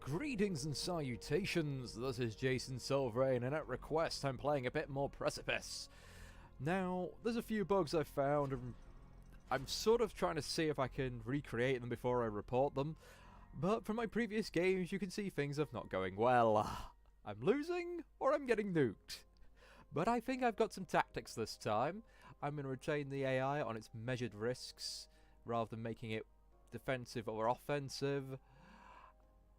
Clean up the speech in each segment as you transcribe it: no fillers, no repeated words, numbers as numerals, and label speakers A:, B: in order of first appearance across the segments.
A: Greetings and salutations, this is Jason Silverain, and at request I'm playing a bit more Precipice. Now, there's a few bugs I've found, and I'm sort of trying to see if I can recreate them before I report them, but from my previous games you can see things are not going well. I'm losing, or I'm getting nuked. But I think I've got some tactics this time. I'm going to retain the AI on its measured risks, rather than making it defensive or offensive.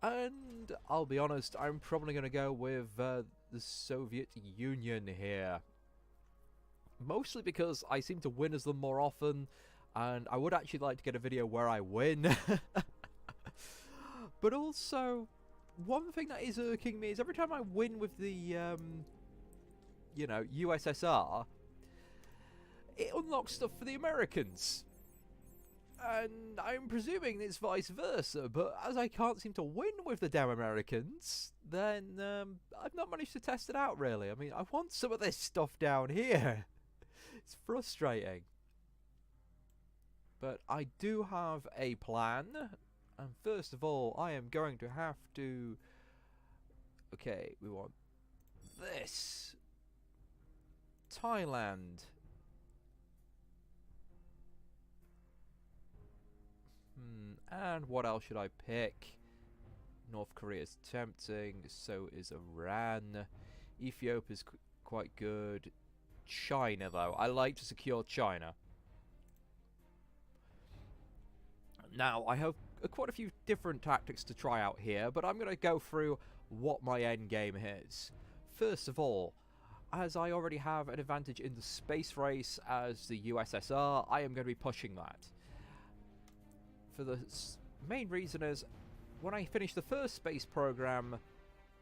A: And I'll be honest, I'm probably going to go with the Soviet Union here. Mostly because I seem to win as them more often, and I would actually like to get a video where I win. But also, one thing that is irking me is every time I win with the, you know, USSR, it unlocks stuff for the Americans. And I'm presuming it's vice versa, but as I can't seem to win with the damn Americans, then I've not managed to test it out really. I mean, I want some of this stuff down here. It's frustrating. But I do have a plan, and first of all, I am going to have to... Okay, we want this. Thailand. And what else should I pick? North Korea is tempting, so is Iran. Ethiopia is quite good. China, though. I like to secure China. Now, I have quite a few different tactics to try out here, but I'm going to go through what my end game is. First of all, as I already have an advantage in the space race as the USSR, I am going to be pushing that. For the main reason is, when I finish the first space program,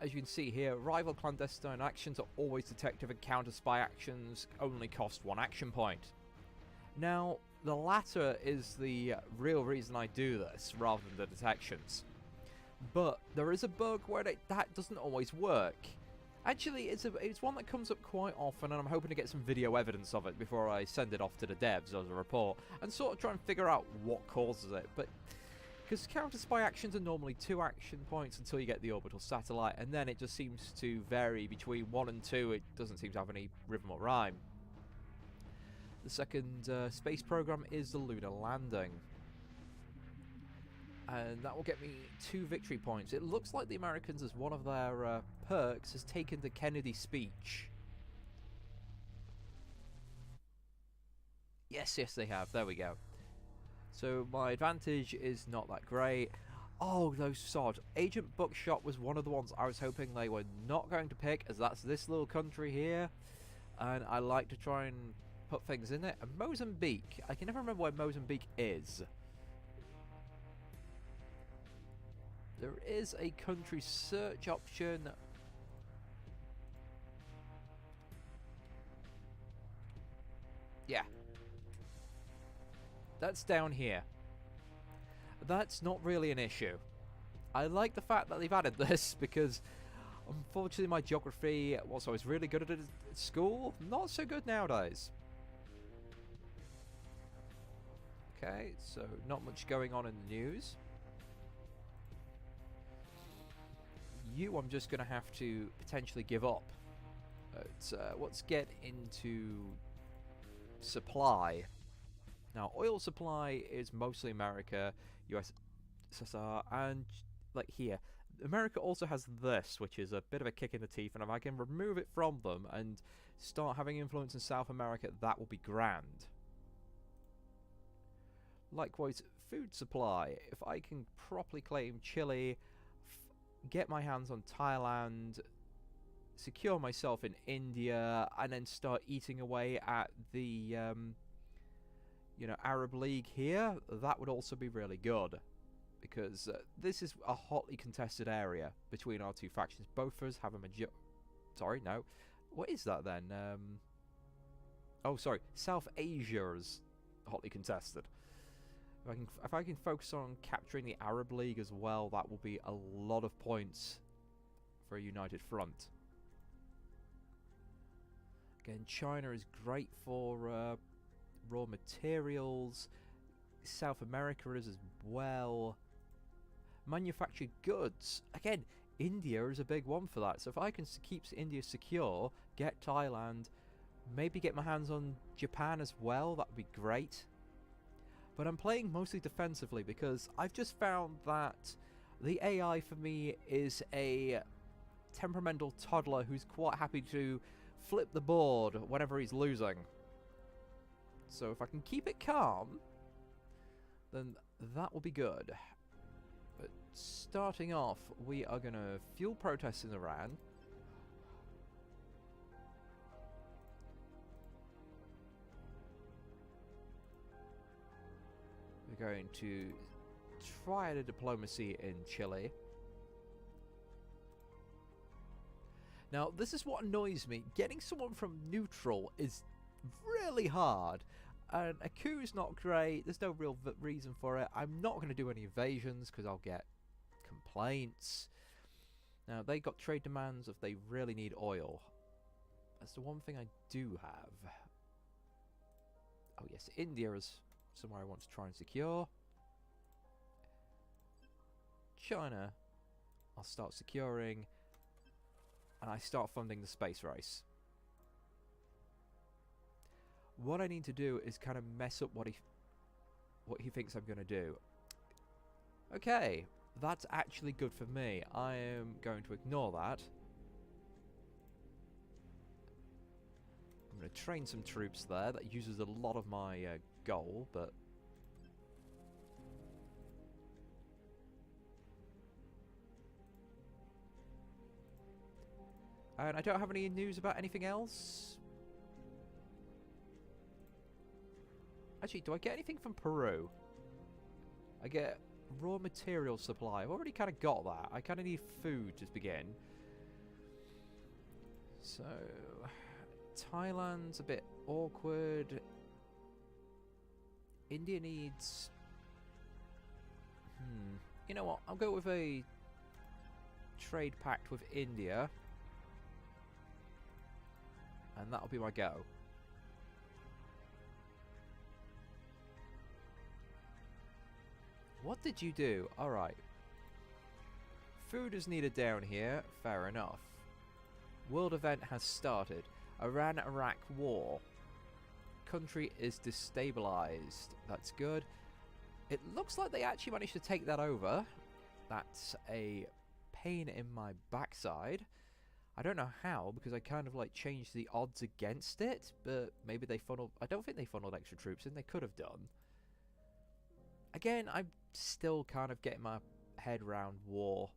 A: as you can see here, rival clandestine actions are always detective and counter-spy actions only cost 1 action point. Now, the latter is the real reason I do this, rather than the detections. But there is a bug where that doesn't always work. Actually, it's one that comes up quite often, and I'm hoping to get some video evidence of it before I send it off to the devs as a report, and sort of try and figure out what causes it. But because counter-spy actions are normally 2 action points until you get the orbital satellite, and then it just seems to vary between 1 and 2. It doesn't seem to have any rhythm or rhyme. The second space program is the lunar landing, and that will get me 2 victory points. It looks like the Americans, as one of their perks, has taken the Kennedy speech. Yes, they have. There we go. So my advantage is not that great. Oh, those sods. Agent Buckshot was one of the ones I was hoping they were not going to pick, as that's this little country here, and I like to try and put things in it. And Mozambique. I can never remember where Mozambique is. There is a country search option. Yeah. That's down here. That's not really an issue. I like the fact that they've added this because unfortunately my geography, whilst I was really good at it at school, not so good nowadays. Okay, so not much going on in the news. I'm just going to have to potentially give up. Let's get into supply. Now, oil supply is mostly America, USSR, and like here. America also has this, which is a bit of a kick in the teeth, and if I can remove it from them and start having influence in South America, that will be grand. Likewise, food supply. If I can properly claim Chile, get my hands on Thailand, secure myself in India, and then start eating away at the, you know, Arab League here, that would also be really good. Because this is a hotly contested area between our 2 factions. Both of us have a Sorry, no. What is that then? Oh, sorry. South Asia's hotly contested. If I can focus on capturing the Arab League as well, that will be a lot of points for a united front. Again, China is great for raw materials. South America is as well. Manufactured goods. Again, India is a big one for that. So if I can keep India secure, get Thailand, maybe get my hands on Japan as well, that would be great. But I'm playing mostly defensively because I've just found that the AI for me is a temperamental toddler who's quite happy to flip the board whenever he's losing. So if I can keep it calm, then that will be good. But starting off, we are going to fuel protests in Iran. We're going to try a diplomacy in Chile. Now, this is what annoys me. Getting someone from neutral is really hard. And a coup's not great. There's no real reason for it. I'm not going to do any invasions because I'll get complaints. Now, they got trade demands if they really need oil. That's the one thing I do have. Oh, yes, India is somewhere I want to try and secure. China, I'll start securing. And I start funding the space race. What I need to do is kind of mess up what he thinks I'm going to do. Okay, that's actually good for me. I am going to ignore that. I'm going to train some troops there. That uses a lot of my goal, but... And I don't have any news about anything else. Actually, do I get anything from Peru? I get raw material supply. I've already kind of got that. I kind of need food to begin. So, Thailand's a bit awkward. India needs... You know what? I'll go with a trade pact with India. And that'll be my go. What did you do? Alright. Food is needed down here. Fair enough. World event has started. Iran-Iraq war. Country is destabilized. That's good. It looks like they actually managed to take that over. That's a pain in my backside. I don't know how, because I kind of like changed the odds against it, but maybe they funneled... I don't think they funneled extra troops in. They could have done. Again, I'm still kind of getting my head around war.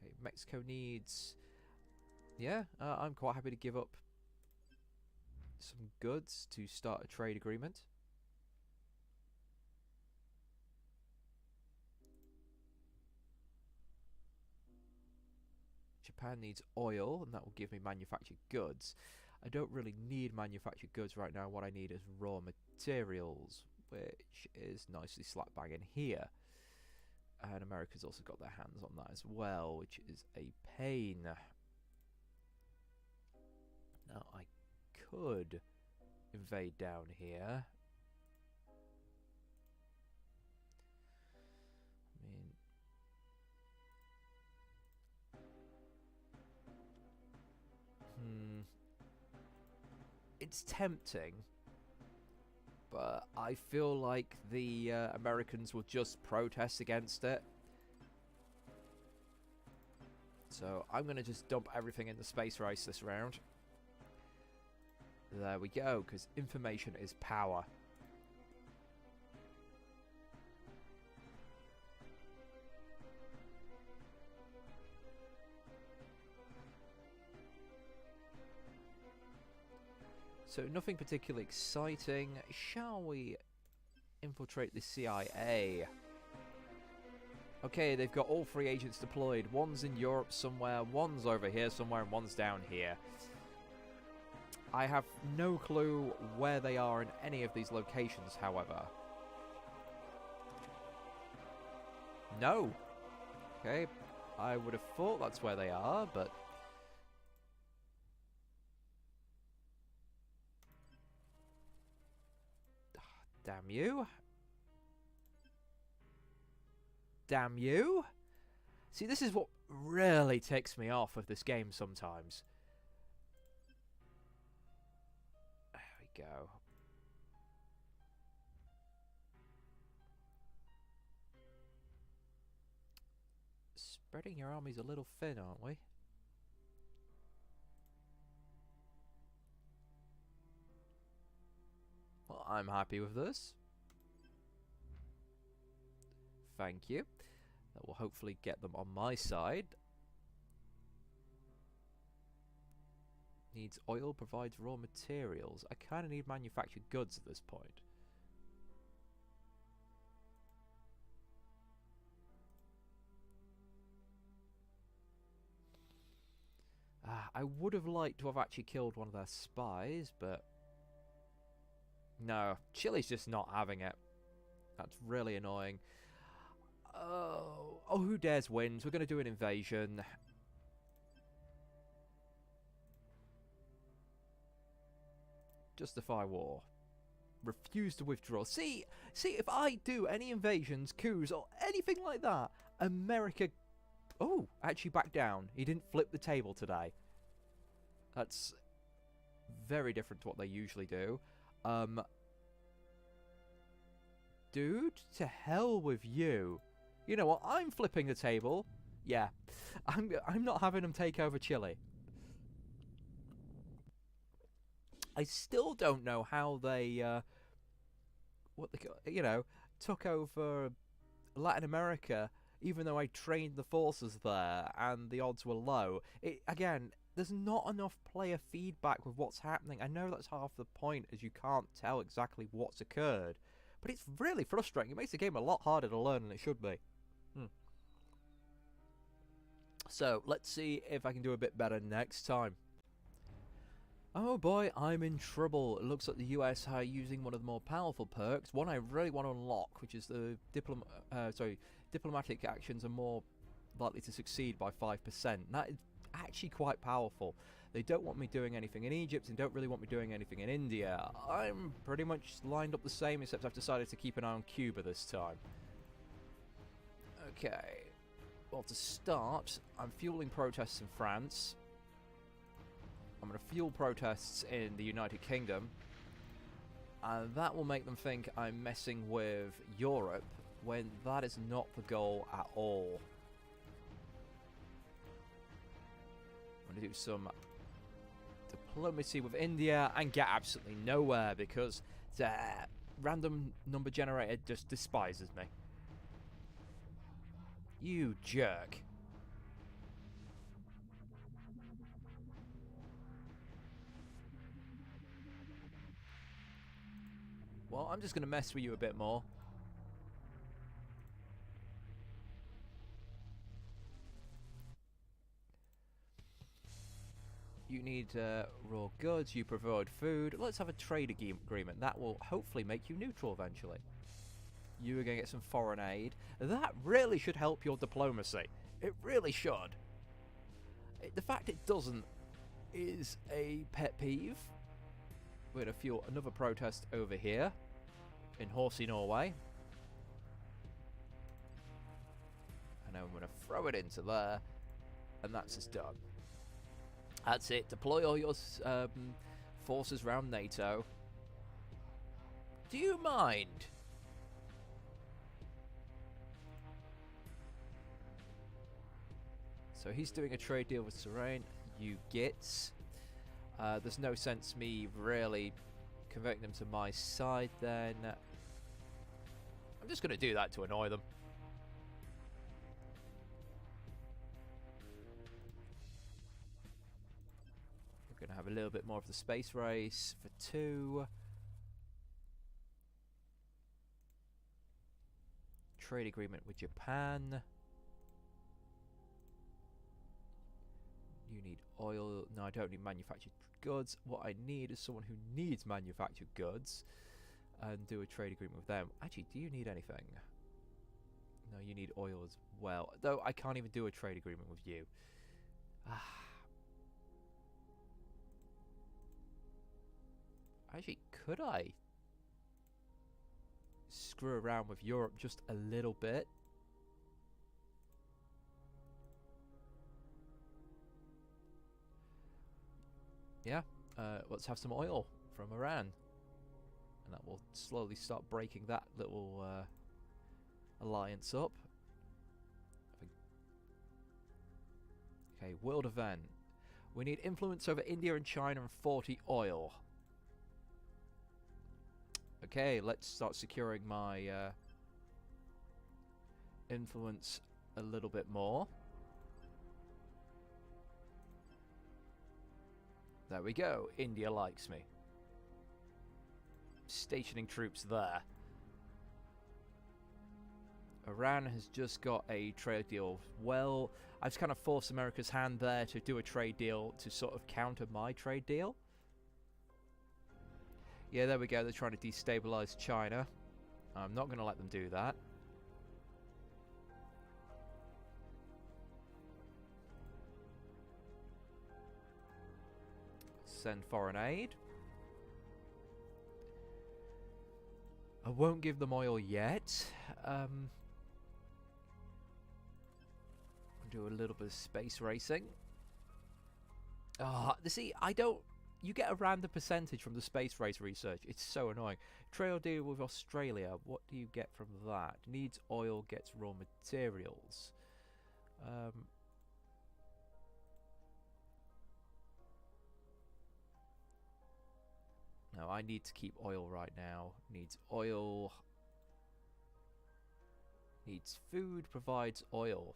A: Okay, Mexico needs... Yeah, I'm quite happy to give up some goods to start a trade agreement. Japan needs oil, and that will give me manufactured goods. I don't really need manufactured goods right now. What I need is raw materials, which is nicely slap bang in here. And America's also got their hands on that as well, which is a pain. Now, I could invade down here. I mean... It's tempting, but I feel like the Americans will just protest against it. So I'm going to just dump everything in the space race this round. There we go, because information is power. So nothing particularly exciting. Shall we infiltrate the CIA? Okay, they've got all 3 agents deployed. One's in Europe somewhere, one's over here somewhere, and one's down here. I have no clue where they are in any of these locations, however. No. Okay, I would have thought that's where they are, but... Damn you. damn you. See, this is what really ticks me off of this game sometimes. There we go. Spreading your army's a little thin, aren't we? Well, I'm happy with this. Thank you. That will hopefully get them on my side. Needs oil, provides raw materials. I kind of need manufactured goods at this point. I would have liked to have actually killed one of their spies, but no, Chile's just not having it. That's really annoying. Oh, who dares wins? We're going to do an invasion. Justify war. Refuse to withdraw. See, if I do any invasions, coups, or anything like that, America... Oh, actually back down. He didn't flip the table today. That's very different to what they usually do. Dude, to hell with you. You know what? I'm flipping the table. Yeah, I'm not having them take over Chile. I still don't know how they, took over Latin America, even though I trained the forces there and the odds were low. Again, there's not enough player feedback with what's happening. I know that's half the point, as you can't tell exactly what's occurred. But it's really frustrating. It makes the game a lot harder to learn than it should be. So, let's see if I can do a bit better next time. Oh boy, I'm in trouble. It looks like the US are using one of the more powerful perks, one I really want to unlock, which is the diplomatic actions are more likely to succeed by 5%. That is actually quite powerful. They don't want me doing anything in Egypt and don't really want me doing anything in India. I'm pretty much lined up the same, except I've decided to keep an eye on Cuba this time. Okay. Well, to start, I'm fueling protests in France. I'm going to fuel protests in the United Kingdom. And that will make them think I'm messing with Europe, when that is not the goal at all. I'm going to do some diplomacy with India and get absolutely nowhere because the random number generator just despises me. You jerk. Well, I'm just going to mess with you a bit more. You need raw goods, you provide food. Let's have a trade agreement. That will hopefully make you neutral eventually. You are going to get some foreign aid. That really should help your diplomacy. It really should. The fact it doesn't is a pet peeve. We're going to fuel another protest over here in Horsey, Norway. And then I'm going to throw it into there. And that's just done. That's it. Deploy all your forces around NATO. Do you mind? So he's doing a trade deal with Silverain. You gits. There's no sense me really converting them to my side then. I'm just going to do that to annoy them. We're going to have a little bit more of the space race for 2. Trade agreement with Japan. You need oil. No, I don't need manufactured goods. What I need is someone who needs manufactured goods and do a trade agreement with them. Actually, do you need anything? No, you need oil as well. Though I can't even do a trade agreement with you. Actually, could I screw around with Europe just a little bit? yeah, let's have some oil from Iran. And that will slowly start breaking that little alliance up. Okay, world event. We need influence over India and China and 40 oil. Okay, let's start securing my influence a little bit more. There we go. India likes me. Stationing troops there. Iran has just got a trade deal. Well, I've just kind of forced America's hand there to do a trade deal to sort of counter my trade deal. Yeah, there we go. They're trying to destabilize China. I'm not going to let them do that. Send foreign aid. I won't give them oil yet. Do a little bit of space racing. See, I don't... You get a random percentage from the space race research. It's so annoying. Trade deal with Australia. What do you get from that? Needs oil, gets raw materials. No, I need to keep oil right now. Needs oil. Needs food, provides oil.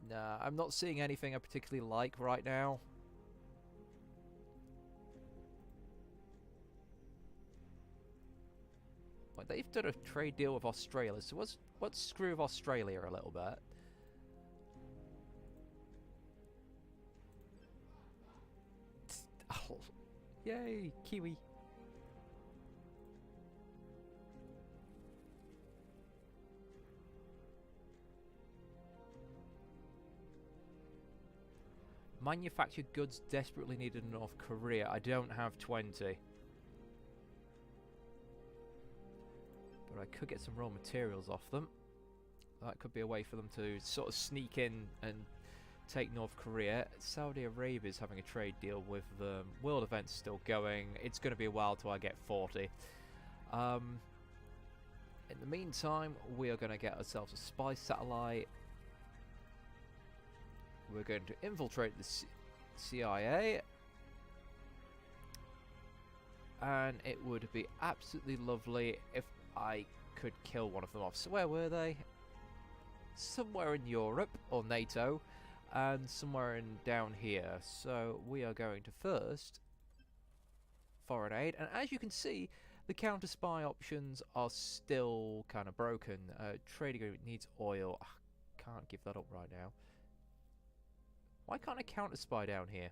A: Nah, I'm not seeing anything I particularly like right now. Like, they've done a trade deal with Australia, so let's screw with Australia a little bit. Oh, yay, Kiwi. Manufactured goods desperately needed in North Korea. I don't have 20. But I could get some raw materials off them. That could be a way for them to sort of sneak in and take North Korea. Saudi Arabia is having a trade deal with them. World event's still going. It's going to be a while till I get 40. In the meantime, we are going to get ourselves a spy satellite. We're going to infiltrate the CIA. And it would be absolutely lovely if I could kill one of them off. So where were they? Somewhere in Europe, or NATO, and somewhere in down here. So we are going to first foreign aid. And as you can see, the counter spy options are still kind of broken. Trade agreement needs oil. Can't give that up right now. Why can't I counter spy down here?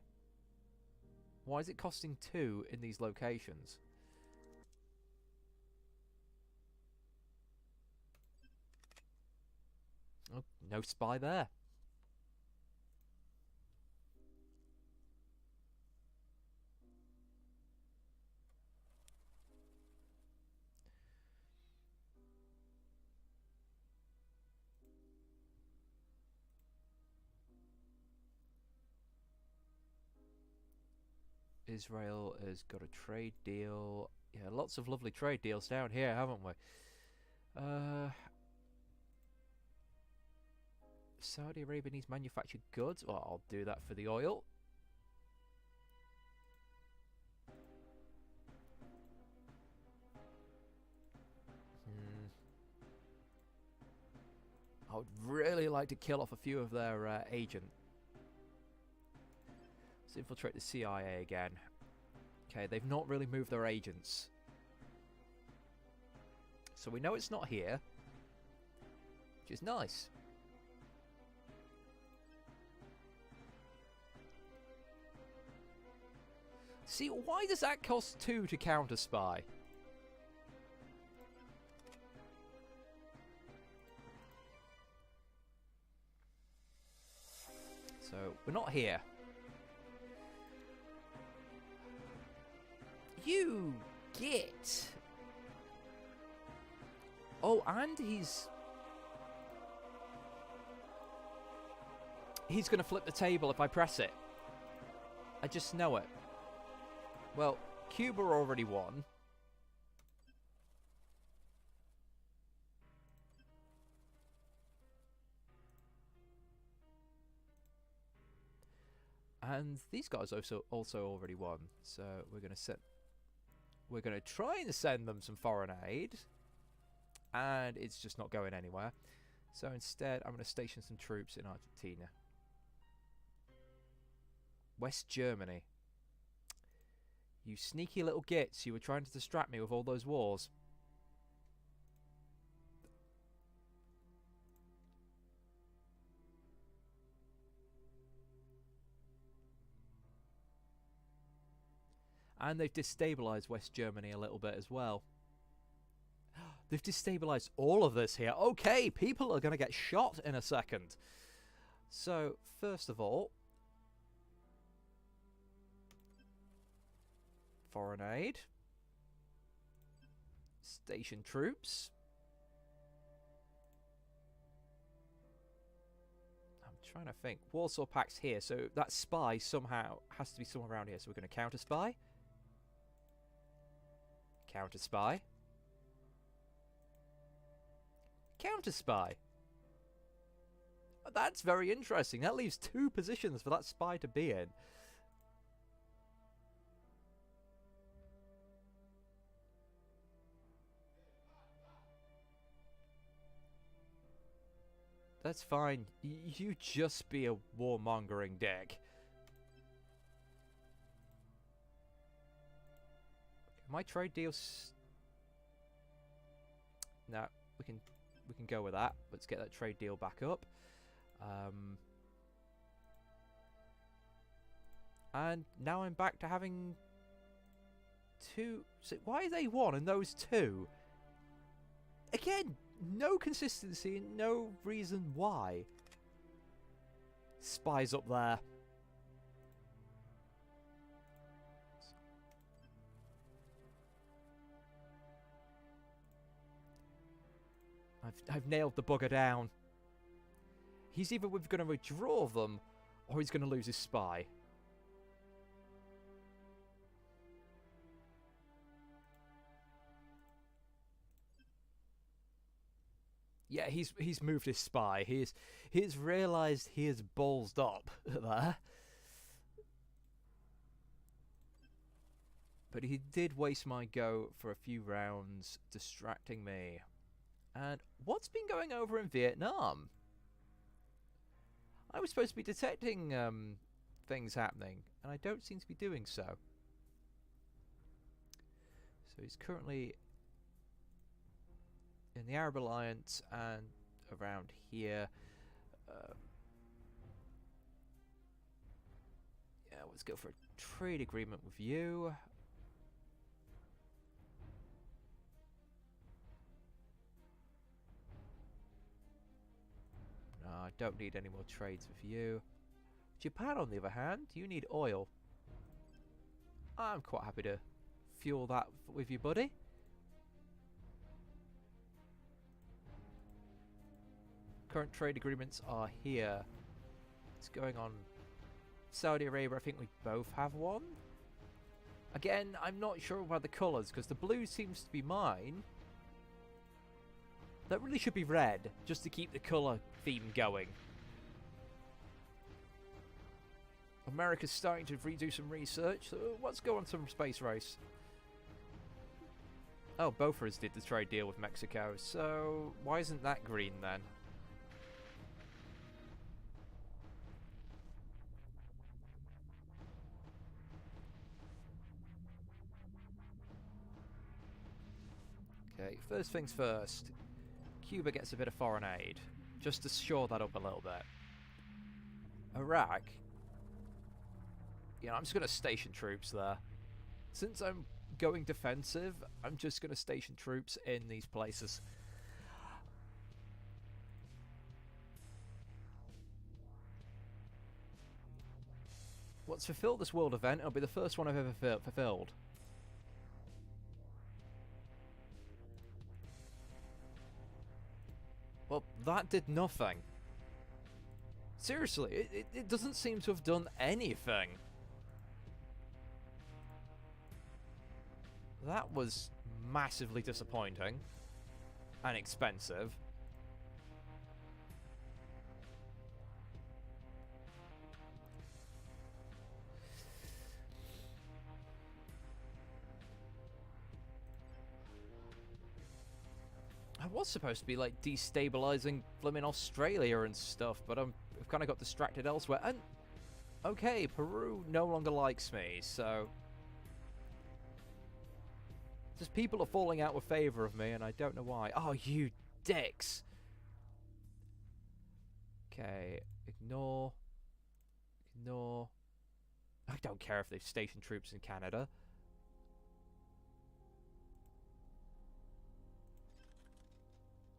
A: Why is it costing 2 in these locations? Oh, no spy there. Israel has got a trade deal. Yeah, lots of lovely trade deals down here, haven't we? Saudi Arabia needs manufactured goods. Well, I'll do that for the oil. I would really like to kill off a few of their agents. Let's infiltrate the CIA again. Okay, they've not really moved their agents. So we know it's not here. Which is nice. See, why does that cost 2 to counter spy? So, we're not here. You git. Oh, and he's... He's going to flip the table if I press it. I just know it. Well, Cuba already won. And these guys also already won. So we're going to try and send them some foreign aid. And it's just not going anywhere. So instead, I'm going to station some troops in Argentina. West Germany. You sneaky little gits. You were trying to distract me with all those wars. And they've destabilised West Germany a little bit as well. They've destabilised all of this here. Okay, people are going to get shot in a second. So, first of all, foreign aid. Station troops. I'm trying to think. Warsaw Pact's here, so that spy somehow has to be somewhere around here. So we're going to counter spy. Counter spy. Counter spy. That's very interesting. That leaves 2 positions for that spy to be in. That's fine. You just be a warmongering dick. My trade deals. No, we can go with that. Let's get that trade deal back up. And now I'm back to having 2. So why are they 1 and those 2? Again, no consistency and no reason why. Spies up there. I've nailed the bugger down. He's either going to withdraw them or he's going to lose his spy. Yeah, he's moved his spy. He's realised he is ballsed up there. But he did waste my go for a few rounds, distracting me. And what's been going over in Vietnam? I was supposed to be detecting things happening, and I don't seem to be doing so. So he's currently in the Arab Alliance and around here. Yeah, let's go for a trade agreement with you. No, I don't need any more trades with you. Japan, on the other hand, you need oil. I'm quite happy to fuel that with you, buddy. Current trade agreements are here. It's going on Saudi Arabia. I think we both have one. Again, I'm not sure about the colours because the blue seems to be mine. That really should be red, just to keep the colour theme going. America's starting to redo some research, so let's go on some space race. Oh, both of us did the trade deal with Mexico, so why isn't that green then? Okay, first things first. Cuba gets a bit of foreign aid, just to shore that up a little bit. Iraq, I'm just going to station troops there. Since I'm going defensive, I'm just going to station troops in these places. Let's fulfill this world event. It'll be the first one I've ever fulfilled. Well, that did nothing. Seriously, it doesn't seem to have done anything. That was massively disappointing and expensive. I was supposed to be like destabilizing flipping Australia and stuff, but I've kind of got distracted elsewhere. And okay, Peru no longer likes me, so just people are falling out with favor of me, and I don't know why. Oh, you dicks! Okay, ignore. I don't care if they've stationed troops in Canada.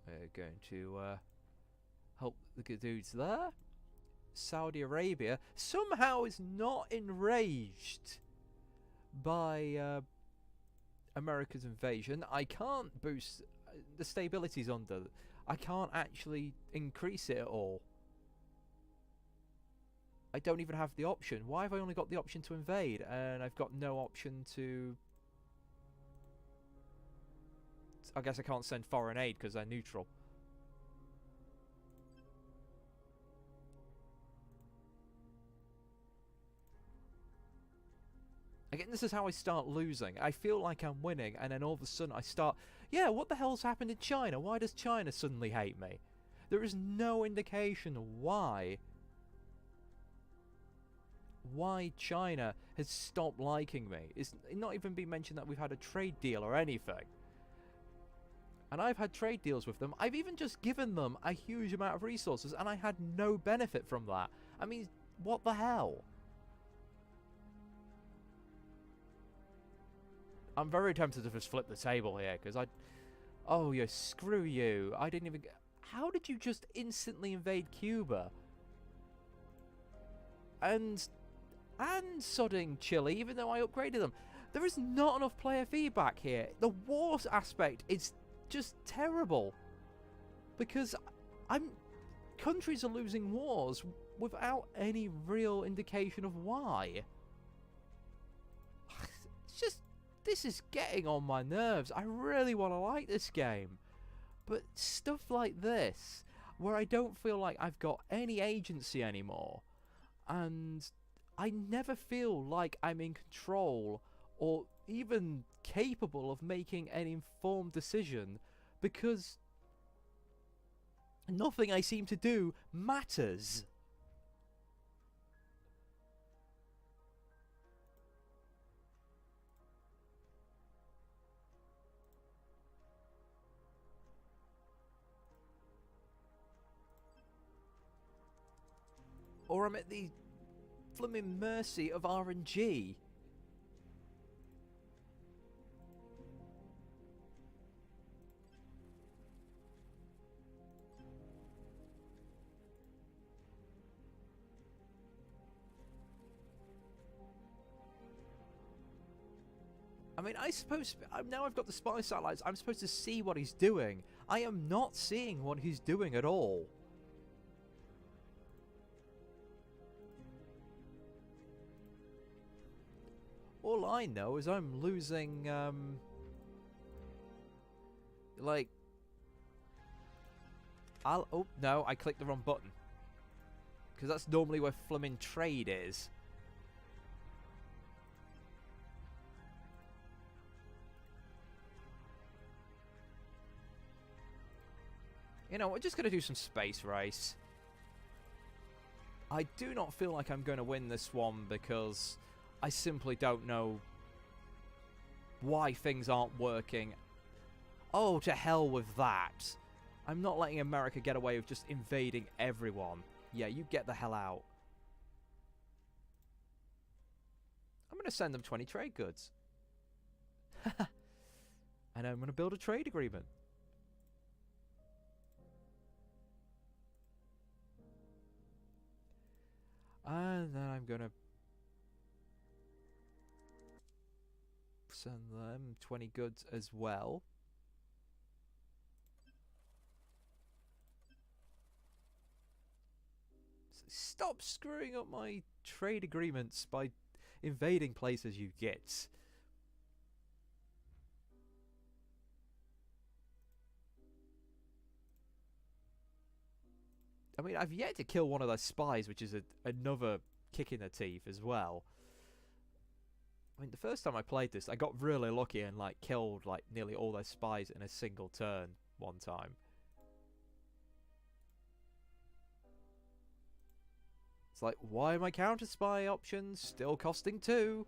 A: We're going to help the good dudes there. Saudi Arabia somehow is not enraged by America's invasion. I can't boost the stability's under. I can't actually increase it at all. I don't even have the option. Why have I only got the option to invade and I've got no option to... I guess I can't send foreign aid because they're neutral. Again, this is how I start losing. I feel like I'm winning, and then all of a sudden I start... Yeah, what the hell's happened in China? Why does China suddenly hate me? There is no indication why China has stopped liking me. It's not even been mentioned that we've had a trade deal or anything. And I've had trade deals with them. I've even just given them a huge amount of resources, and I had no benefit from that. I mean, what the hell? I'm very tempted to just flip the table here, because I... Oh, yeah, screw you. I didn't even... How did you just instantly invade Cuba? And sodding Chile, even though I upgraded them. There is not enough player feedback here. The wars aspect is just terrible. Because countries are losing wars without any real indication of why. It's just... This is getting on my nerves. I really want to like this game. But stuff like this, where I don't feel like I've got any agency anymore, and I never feel like I'm in control or even capable of making an informed decision, because nothing I seem to do matters. Or I'm at the flipping mercy of RNG. I mean, I suppose now I've got the spy satellites, I'm supposed to see what he's doing. I am not seeing what he's doing at all. All I know is I'm losing, like... Oh, no, I clicked the wrong button. Because that's normally where flimming trade is. You know, we're just going to do some space race. I do not feel like I'm going to win this one because I simply don't know why things aren't working. Oh, to hell with that. I'm not letting America get away with just invading everyone. Yeah, you get the hell out. I'm going to send them 20 trade goods. And I'm going to build a trade agreement. And then I'm going to send them 20 goods as well. Stop screwing up my trade agreements by invading places, you gits. I mean, I've yet to kill one of their spies, which is another kick in the teeth as well. I mean, the first time I played this, I got really lucky and like killed like nearly all their spies in a single turn one time. It's like, why are my counter spy options still costing 2?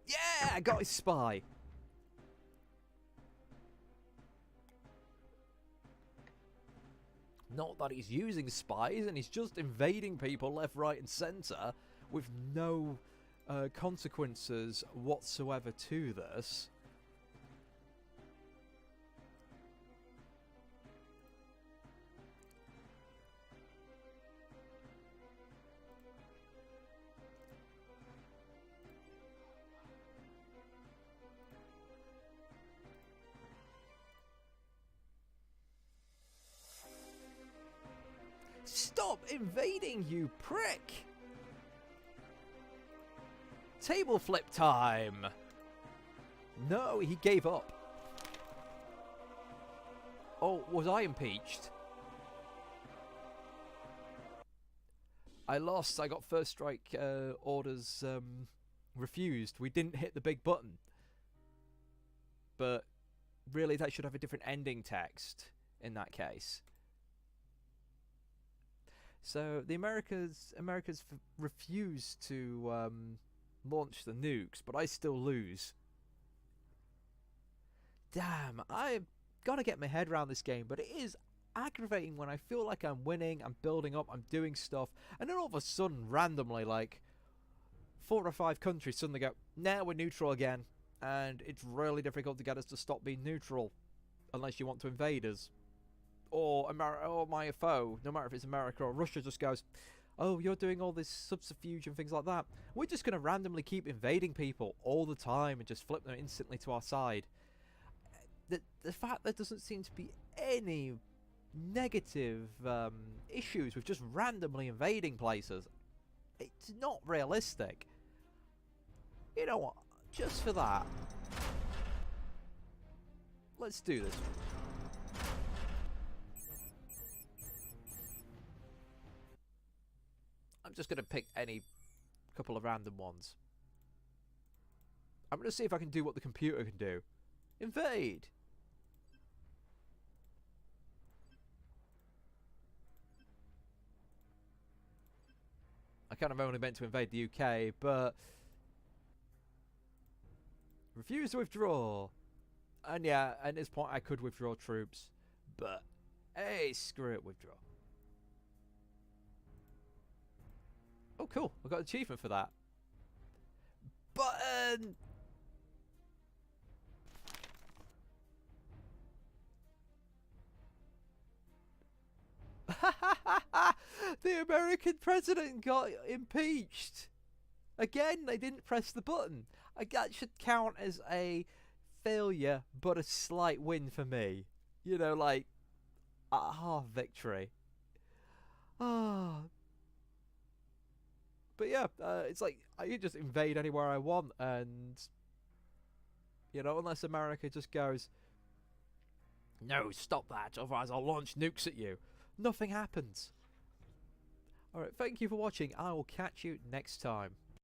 A: Yeah, I got his spy. Not that he's using spies, and he's just invading people left, right, and centre with no consequences whatsoever to this. Stop invading, you prick! Table flip time! No, he gave up. Oh, was I impeached? I lost. I got first strike orders refused. We didn't hit the big button. But really, that should have a different ending text in that case. So the Americas refuse to launch the nukes, but I still lose. Damn, I've got to get my head around this game, but it is aggravating when I feel like I'm winning, I'm building up, I'm doing stuff, and then all of a sudden, randomly, like 4 or 5 countries suddenly go, nah, we're neutral again, and it's really difficult to get us to stop being neutral, unless you want to invade us. Or my foe, no matter if it's America or Russia, just goes, oh, you're doing all this subterfuge and things like that. We're just going to randomly keep invading people all the time and just flip them instantly to our side. The fact there doesn't seem to be any negative issues with just randomly invading places, it's not realistic. You know what? Just for that, let's do this. I'm just going to pick any couple of random ones. I'm going to see if I can do what the computer can do. Invade! I kind of only meant to invade the UK, but... refuse to withdraw. And yeah, at this point I could withdraw troops, but... hey, screw it, withdraw. Oh, cool. I got an achievement for that. Button! The American president got impeached. Again, they didn't press the button. That should count as a failure, but a slight win for me. You know, like a half victory. Ah. But yeah, it's like I can just invade anywhere I want, and you know, unless America just goes, no, stop that, otherwise I'll launch nukes at you. Nothing happens. Alright, thank you for watching. I will catch you next time.